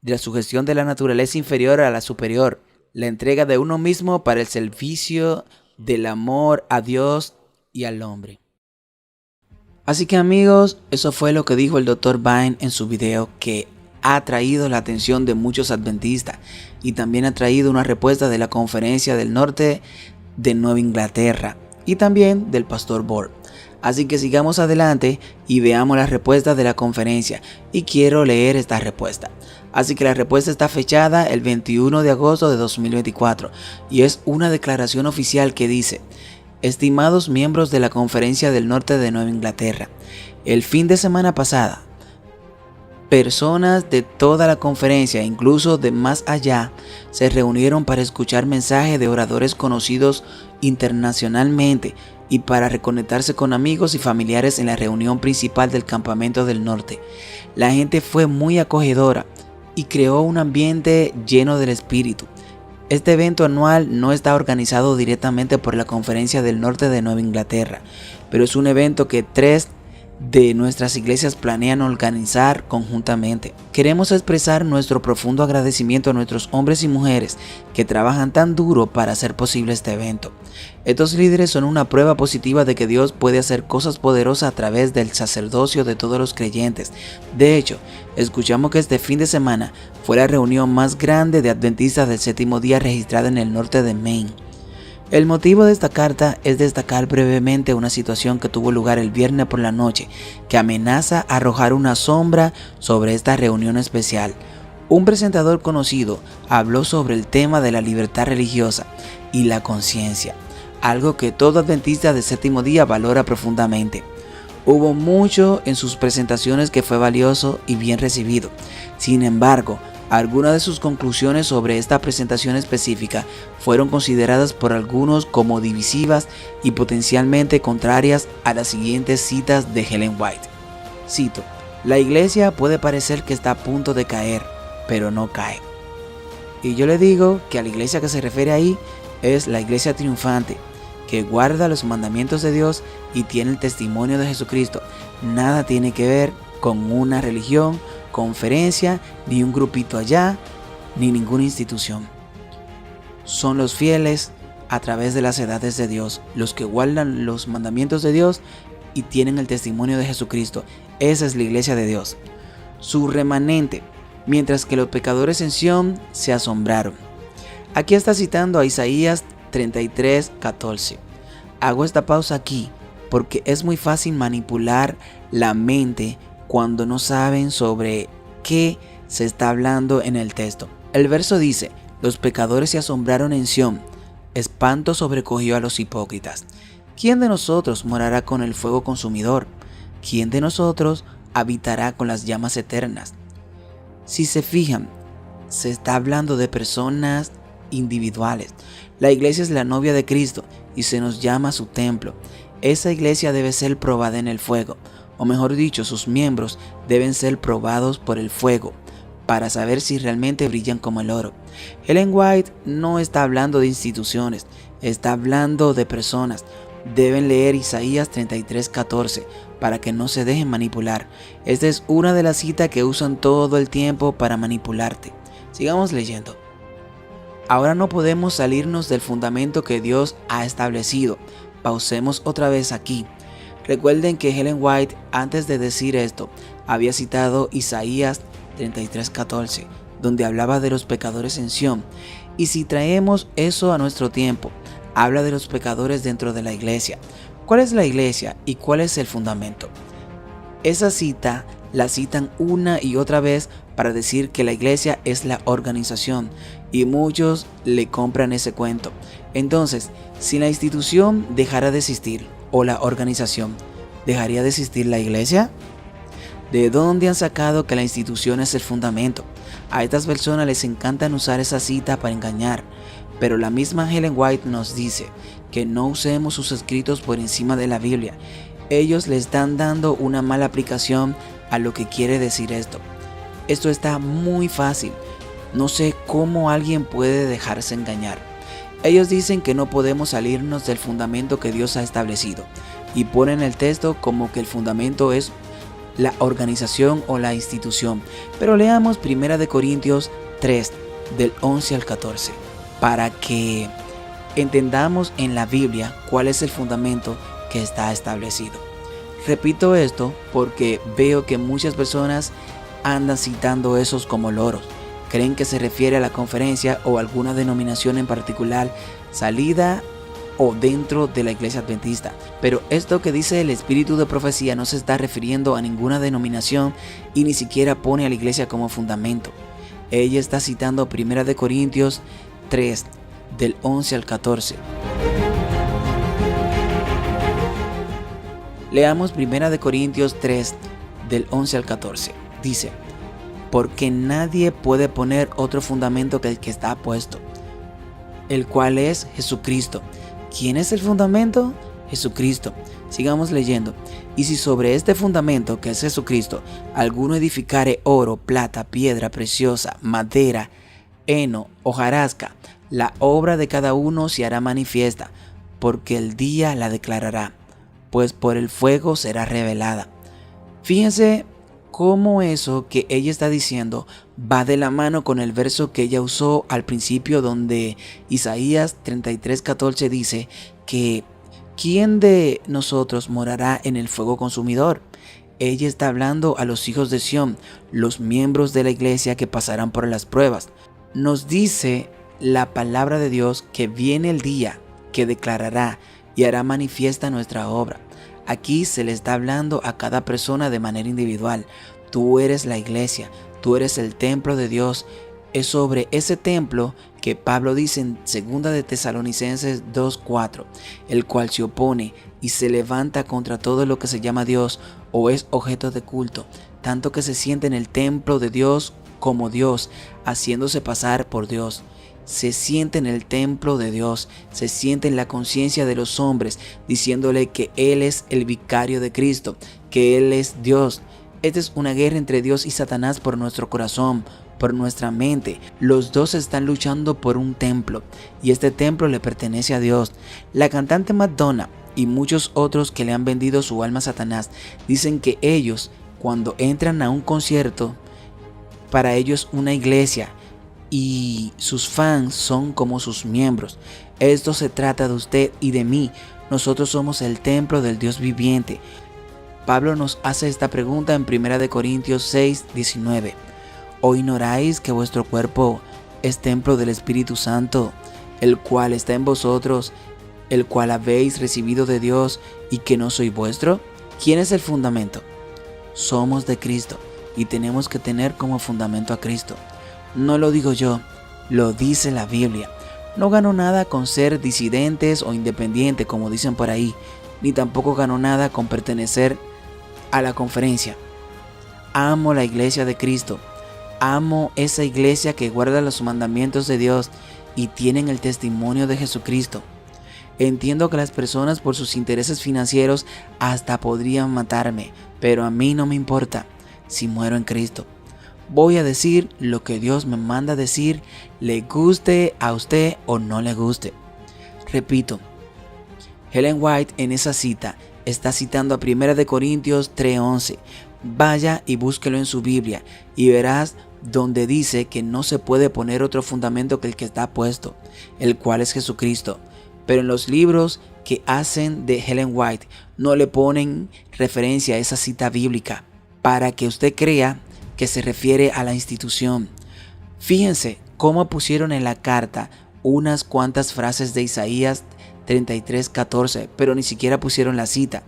de la sugestión de la naturaleza inferior a la superior, la entrega de uno mismo para el servicio del amor a Dios y al hombre. Así que amigos, eso fue lo que dijo el Dr. Vine en su video, que ha atraído la atención de muchos adventistas y también ha traído una respuesta de la Conferencia del Norte de Nueva Inglaterra y también del Pastor Borg. Así que sigamos adelante y veamos la respuesta de la conferencia, y quiero leer esta respuesta. Así que la respuesta está fechada el 21 de agosto de 2024 y es una declaración oficial que dice: Estimados miembros de la Conferencia del Norte de Nueva Inglaterra, el fin de semana pasada, personas de toda la conferencia, incluso de más allá, se reunieron para escuchar mensajes de oradores conocidos internacionalmente y para reconectarse con amigos y familiares en la reunión principal del Campamento del Norte. La gente fue muy acogedora y creó un ambiente lleno del espíritu. Este evento anual no está organizado directamente por la Conferencia del Norte de Nueva Inglaterra, pero es un evento que 3 de nuestras iglesias planean organizar conjuntamente. Queremos expresar nuestro profundo agradecimiento a nuestros hombres y mujeres que trabajan tan duro para hacer posible este evento. Estos líderes son una prueba positiva de que Dios puede hacer cosas poderosas a través del sacerdocio de todos los creyentes. De hecho, escuchamos que este fin de semana fue la reunión más grande de adventistas del séptimo día registrada en el norte de Maine. El motivo de esta carta es destacar brevemente una situación que tuvo lugar el viernes por la noche, que amenaza arrojar una sombra sobre esta reunión especial. Un presentador conocido habló sobre el tema de la libertad religiosa y la conciencia, algo que todo adventista del séptimo día valora profundamente. Hubo mucho en sus presentaciones que fue valioso y bien recibido. Sin embargo, algunas de sus conclusiones sobre esta presentación específica fueron consideradas por algunos como divisivas y potencialmente contrarias a las siguientes citas de Ellen White. Cito: "La iglesia puede parecer que está a punto de caer, pero no cae". Y yo le digo que a la iglesia que se refiere ahí es la iglesia triunfante, que guarda los mandamientos de Dios y tiene el testimonio de Jesucristo. Nada tiene que ver con una religión, conferencia, ni un grupito allá, ni ninguna institución. Son los fieles a través de las edades de Dios, los que guardan los mandamientos de Dios y tienen el testimonio de Jesucristo. Esa es la iglesia de Dios, su remanente, mientras que los pecadores en Sión se asombraron. Aquí está citando a Isaías 33:14. Hago esta pausa aquí porque es muy fácil manipular la mente cuando no saben sobre qué se está hablando en el texto. El verso dice: los pecadores se asombraron en Sión, espanto sobrecogió a los hipócritas. ¿Quién de nosotros morará con el fuego consumidor? ¿Quién de nosotros habitará con las llamas eternas? Si se fijan, se está hablando de personas individuales. La iglesia es la novia de Cristo y se nos llama su templo. Esa iglesia debe ser probada en el fuego, o mejor dicho, sus miembros deben ser probados por el fuego para saber si realmente brillan como el oro. Ellen White no está hablando de instituciones, está hablando de personas. Deben leer Isaías 33:14 para que no se dejen manipular. Esta es una de las citas que usan todo el tiempo para manipularte. Sigamos leyendo. Ahora no podemos salirnos del fundamento que Dios ha establecido. Pausemos otra vez aquí. Recuerden que Ellen White, antes de decir esto, había citado Isaías 33:14, donde hablaba de los pecadores en Sión. Y si traemos eso a nuestro tiempo, habla de los pecadores dentro de la iglesia. ¿Cuál es la iglesia y cuál es el fundamento? Esa cita la citan una y otra vez para decir que la iglesia es la organización, y muchos le compran ese cuento. Entonces, si la institución dejara de existir, o la organización, ¿dejaría de existir la iglesia? ¿De dónde han sacado que la institución es el fundamento? A estas personas les encantan usar esa cita para engañar, pero la misma Ellen White nos dice que no usemos sus escritos por encima de la Biblia. Ellos le están dando una mala aplicación a lo que quiere decir esto. Esto está muy fácil. No sé cómo alguien puede dejarse engañar. Ellos dicen que no podemos salirnos del fundamento que Dios ha establecido y ponen el texto como que el fundamento es la organización o la institución. Pero leamos 1 Corintios 3 del 11 al 14 para que entendamos en la Biblia cuál es el fundamento que está establecido. Repito esto porque veo que muchas personas andan citando esos como loros. Creen que se refiere a la conferencia o alguna denominación en particular, salida o dentro de la iglesia adventista. Pero esto que dice el espíritu de profecía no se está refiriendo a ninguna denominación y ni siquiera pone a la iglesia como fundamento. Ella está citando 1 Corintios 3 del 11 al 14. Leamos 1 Corintios 3, del 11 al 14. Dice: porque nadie puede poner otro fundamento que el que está puesto, el cual es Jesucristo. ¿Quién es el fundamento? Jesucristo. Sigamos leyendo. Y si sobre este fundamento, que es Jesucristo, alguno edificare oro, plata, piedra preciosa, madera, heno, hojarasca, la obra de cada uno se hará manifiesta, porque el día la declarará, pues por el fuego será revelada. Fíjense cómo eso que ella está diciendo va de la mano con el verso que ella usó al principio, donde Isaías 33:14 dice que ¿quién de nosotros morará en el fuego consumidor? Ella está hablando a los hijos de Sión, los miembros de la iglesia que pasarán por las pruebas. Nos dice la palabra de Dios que viene el día que declarará y hará manifiesta nuestra obra. Aquí se le está hablando a cada persona de manera individual. Tú eres la iglesia, tú eres el templo de Dios. Es sobre ese templo que Pablo dice en 2 de Tesalonicenses 2:4, el cual se opone y se levanta contra todo lo que se llama Dios o es objeto de culto, tanto que se siente en el templo de Dios como Dios, haciéndose pasar por Dios. Se siente en el templo de Dios, se siente en la conciencia de los hombres, diciéndole que Él es el vicario de Cristo, que Él es Dios. Esta es una guerra entre Dios y Satanás por nuestro corazón, por nuestra mente. Los dos están luchando por un templo y este templo le pertenece a Dios. La cantante Madonna y muchos otros que le han vendido su alma a Satanás dicen que ellos, cuando entran a un concierto, para ellos una iglesia y sus fans son como sus miembros. Esto se trata de usted y de mí. Nosotros somos el templo del Dios viviente. Pablo nos hace esta pregunta en 1 Corintios 6:19. ¿O ignoráis que vuestro cuerpo es templo del Espíritu Santo, el cual está en vosotros, el cual habéis recibido de Dios y que no soy vuestro? ¿Quién es el fundamento? Somos de Cristo y tenemos que tener como fundamento a Cristo. No lo digo yo, lo dice la Biblia. No gano nada con ser disidentes o independiente, como dicen por ahí, ni tampoco gano nada con pertenecer a la conferencia. Amo la iglesia de Cristo. Amo esa iglesia que guarda los mandamientos de Dios y tienen el testimonio de Jesucristo. Entiendo que las personas por sus intereses financieros hasta podrían matarme, pero a mí no me importa si muero en Cristo. Voy a decir lo que Dios me manda decir, le guste a usted o no le guste. Repito, Ellen White en esa cita está citando a 1 Corintios 3:11. Vaya y búsquelo en su Biblia y verás donde dice que no se puede poner otro fundamento que el que está puesto, el cual es Jesucristo. Pero en los libros que hacen de Ellen White no le ponen referencia a esa cita bíblica para que usted crea que se refiere a la institución. Fíjense cómo pusieron en la carta unas cuantas frases de Isaías 33:14, pero ni siquiera pusieron la cita,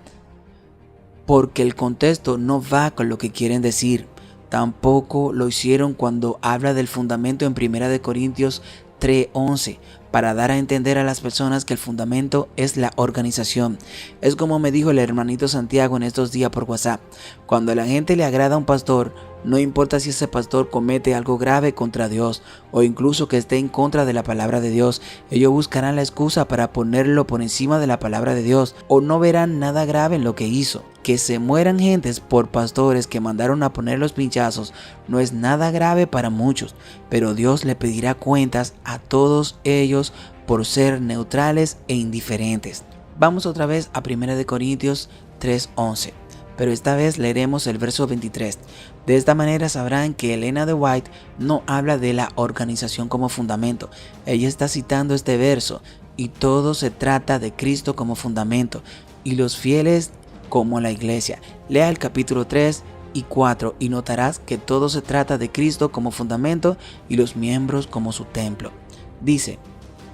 porque el contexto no va con lo que quieren decir. Tampoco lo hicieron cuando habla del fundamento en 1 Corintios 3:11, para dar a entender a las personas que el fundamento es la organización. Es como me dijo el hermanito Santiago en estos días por WhatsApp: cuando a la gente le agrada a un pastor, no importa si ese pastor comete algo grave contra Dios o incluso que esté en contra de la palabra de Dios, ellos buscarán la excusa para ponerlo por encima de la palabra de Dios o no verán nada grave en lo que hizo. Que se mueran gentes por pastores que mandaron a poner los pinchazos no es nada grave para muchos, pero Dios le pedirá cuentas a todos ellos por ser neutrales e indiferentes. Vamos otra vez a 1 Corintios 3:11. Pero esta vez leeremos el verso 23. De esta manera sabrán que Elena de White no habla de la organización como fundamento. Ella está citando este verso y todo se trata de Cristo como fundamento y los fieles como la iglesia. Lea el capítulo 3 y 4 y notarás que todo se trata de Cristo como fundamento y los miembros como su templo. Dice: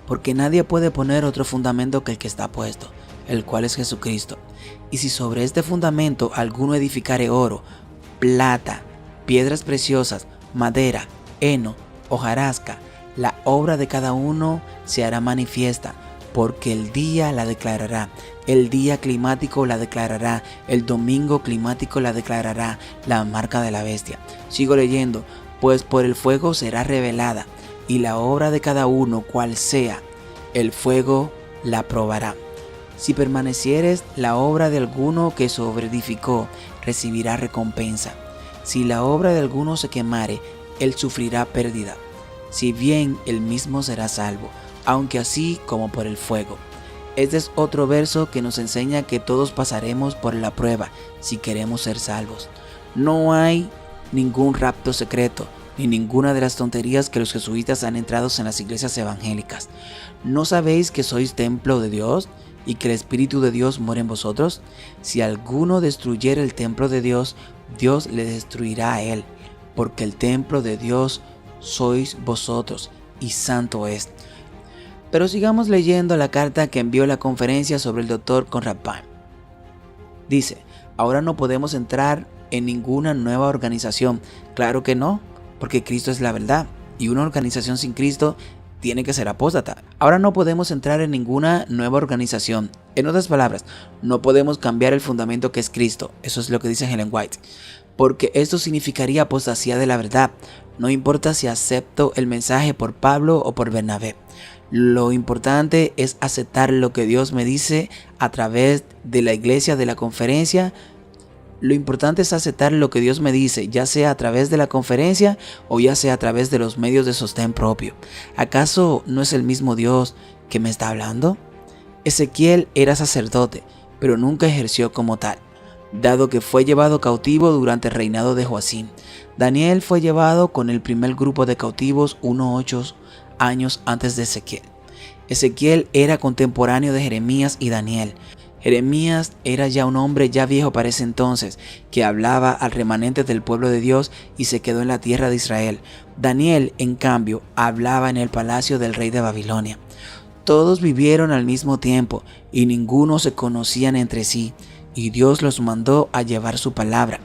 porque nadie puede poner otro fundamento que el que está puesto, el cual es Jesucristo. Y si sobre este fundamento alguno edificare oro, plata, piedras preciosas, madera, heno, hojarasca, la obra de cada uno se hará manifiesta, porque el día la declarará, el día climático la declarará, el domingo climático la declarará, la marca de la bestia. Sigo leyendo, pues por el fuego será revelada, y la obra de cada uno cual sea, el fuego la probará. Si permanecieres, la obra de alguno que sobreedificó recibirá recompensa. Si la obra de alguno se quemare, él sufrirá pérdida. Si bien él mismo será salvo, aunque así como por el fuego. Este es otro verso que nos enseña que todos pasaremos por la prueba si queremos ser salvos. No hay ningún rapto secreto, ni ninguna de las tonterías que los jesuitas han entrado en las iglesias evangélicas. ¿No sabéis que sois templo de Dios y que el Espíritu de Dios mora en vosotros? Si alguno destruyera el templo de Dios, Dios le destruirá a él, porque el templo de Dios sois vosotros, y santo es. Pero sigamos leyendo la carta que envió la conferencia sobre el Dr. Conrad Bain. Dice, ahora no podemos entrar en ninguna nueva organización. Claro que no, porque Cristo es la verdad, y una organización sin Cristo tiene que ser apóstata. Ahora no podemos entrar en ninguna nueva organización. En otras palabras, no podemos cambiar el fundamento que es Cristo. Eso es lo que dice Ellen White. Porque esto significaría apostasía de la verdad. No importa si acepto el mensaje por Pablo o por Bernabé. Lo importante es aceptar lo que Dios me dice a través de la iglesia, de la conferencia. Lo importante es aceptar lo que Dios me dice, ya sea a través de la conferencia o ya sea a través de los medios de sostén propio. ¿Acaso no es el mismo Dios que me está hablando? Ezequiel era sacerdote, pero nunca ejerció como tal, dado que fue llevado cautivo durante el reinado de Joacim. Daniel fue llevado con el primer grupo de cautivos 8 años antes de Ezequiel. Ezequiel era contemporáneo de Jeremías y Daniel. Jeremías era ya un hombre ya viejo para ese entonces, que hablaba al remanente del pueblo de Dios y se quedó en la tierra de Israel. Daniel, en cambio, hablaba en el palacio del rey de Babilonia. Todos vivieron al mismo tiempo y ninguno se conocían entre sí, y Dios los mandó a llevar su palabra.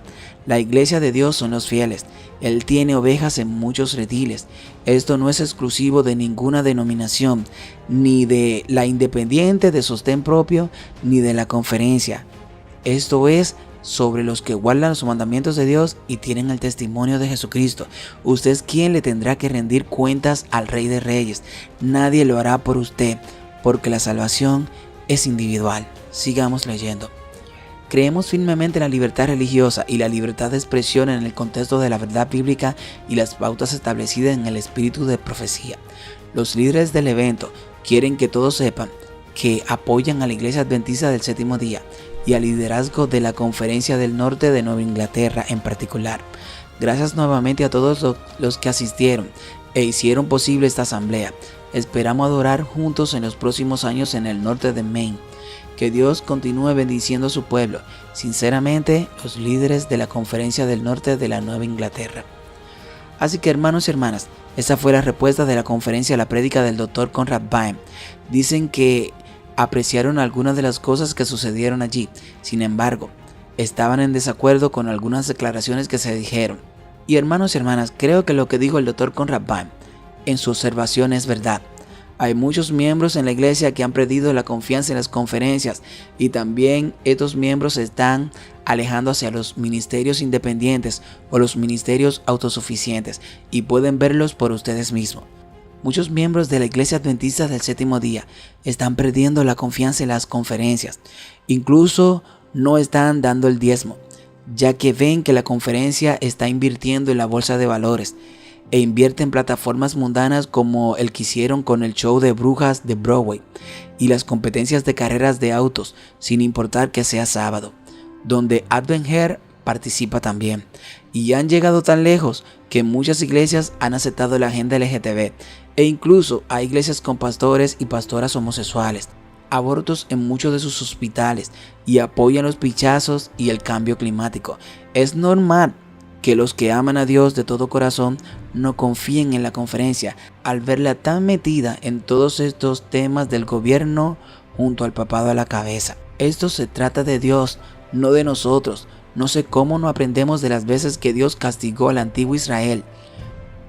La iglesia de Dios son los fieles. Él tiene ovejas en muchos rediles. Esto no es exclusivo de ninguna denominación, ni de la independiente de sostén propio, ni de la conferencia. Esto es sobre los que guardan los mandamientos de Dios y tienen el testimonio de Jesucristo. Usted es quien le tendrá que rendir cuentas al Rey de Reyes. Nadie lo hará por usted, porque la salvación es individual. Sigamos leyendo. Creemos firmemente en la libertad religiosa y la libertad de expresión en el contexto de la verdad bíblica y las pautas establecidas en el espíritu de profecía. Los líderes del evento quieren que todos sepan que apoyan a la Iglesia Adventista del Séptimo Día y al liderazgo de la Conferencia del Norte de Nueva Inglaterra en particular. Gracias nuevamente a todos los que asistieron e hicieron posible esta asamblea. Esperamos adorar juntos en los próximos años en el norte de Maine. Que Dios continúe bendiciendo a su pueblo. Sinceramente, los líderes de la Conferencia del Norte de la Nueva Inglaterra. Así que, hermanos y hermanas, esa fue la respuesta de la conferencia a la prédica del Dr. Conrad Bain. Dicen que apreciaron algunas de las cosas que sucedieron allí. Sin embargo, estaban en desacuerdo con algunas declaraciones que se dijeron. Y hermanos y hermanas, creo que lo que dijo el Dr. Conrad Bain en su observación es verdad. Hay muchos miembros en la iglesia que han perdido la confianza en las conferencias y también estos miembros se están alejando hacia los ministerios independientes o los ministerios autosuficientes y pueden verlos por ustedes mismos. Muchos miembros de la Iglesia Adventista del Séptimo Día están perdiendo la confianza en las conferencias. Incluso no están dando el diezmo, ya que ven que la conferencia está invirtiendo en la bolsa de valores e invierte en plataformas mundanas como el que hicieron con el show de brujas de Broadway y las competencias de carreras de autos, sin importar que sea sábado, donde Advent Hair participa también. Y han llegado tan lejos que muchas iglesias han aceptado la agenda LGTB e incluso hay iglesias con pastores y pastoras homosexuales, abortos en muchos de sus hospitales y apoyan los pinchazos y el cambio climático. Es normal que los que aman a Dios de todo corazón no confíen en la conferencia al verla tan metida en todos estos temas del gobierno junto al papado a la cabeza. Esto se trata de Dios, no de nosotros. No sé cómo no aprendemos de las veces que Dios castigó al antiguo Israel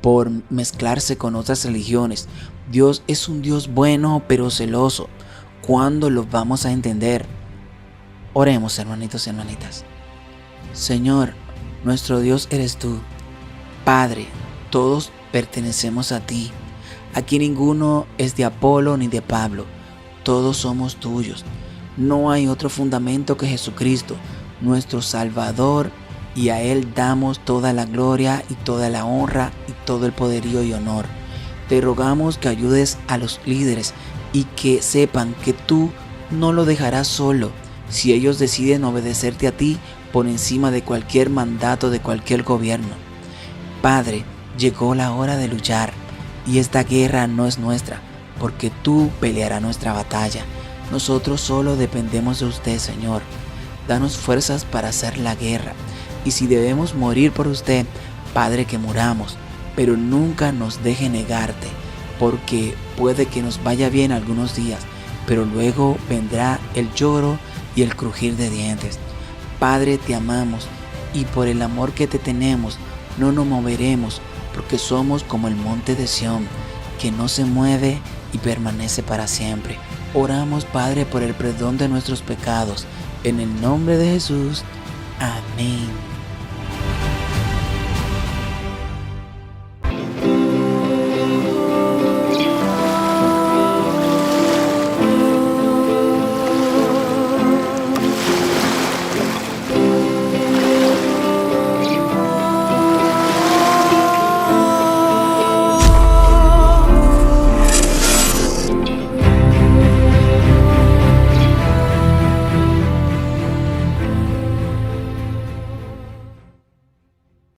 por mezclarse con otras religiones. Dios es un Dios bueno pero celoso. ¿Cuándo lo vamos a entender? Oremos, hermanitos y hermanitas. Señor, nuestro Dios eres tú. Padre, todos pertenecemos a ti. Aquí ninguno es de Apolo ni de Pablo. Todos somos tuyos. No hay otro fundamento que Jesucristo, nuestro Salvador, y a Él damos toda la gloria y toda la honra y todo el poderío y honor. Te rogamos que ayudes a los líderes y que sepan que tú no lo dejarás solo si ellos deciden obedecerte a ti por encima de cualquier mandato de cualquier gobierno. Padre, llegó la hora de luchar y esta guerra no es nuestra, porque tú pelearás nuestra batalla. Nosotros solo dependemos de usted, Señor. Danos fuerzas para hacer la guerra. Y si debemos morir por usted, Padre, que muramos, pero nunca nos deje negarte, porque puede que nos vaya bien algunos días, pero luego vendrá el lloro y el crujir de dientes. Padre, te amamos y por el amor que te tenemos, no nos moveremos, porque somos como el monte de Sión, que no se mueve y permanece para siempre. Oramos, Padre, por el perdón de nuestros pecados. En el nombre de Jesús. Amén.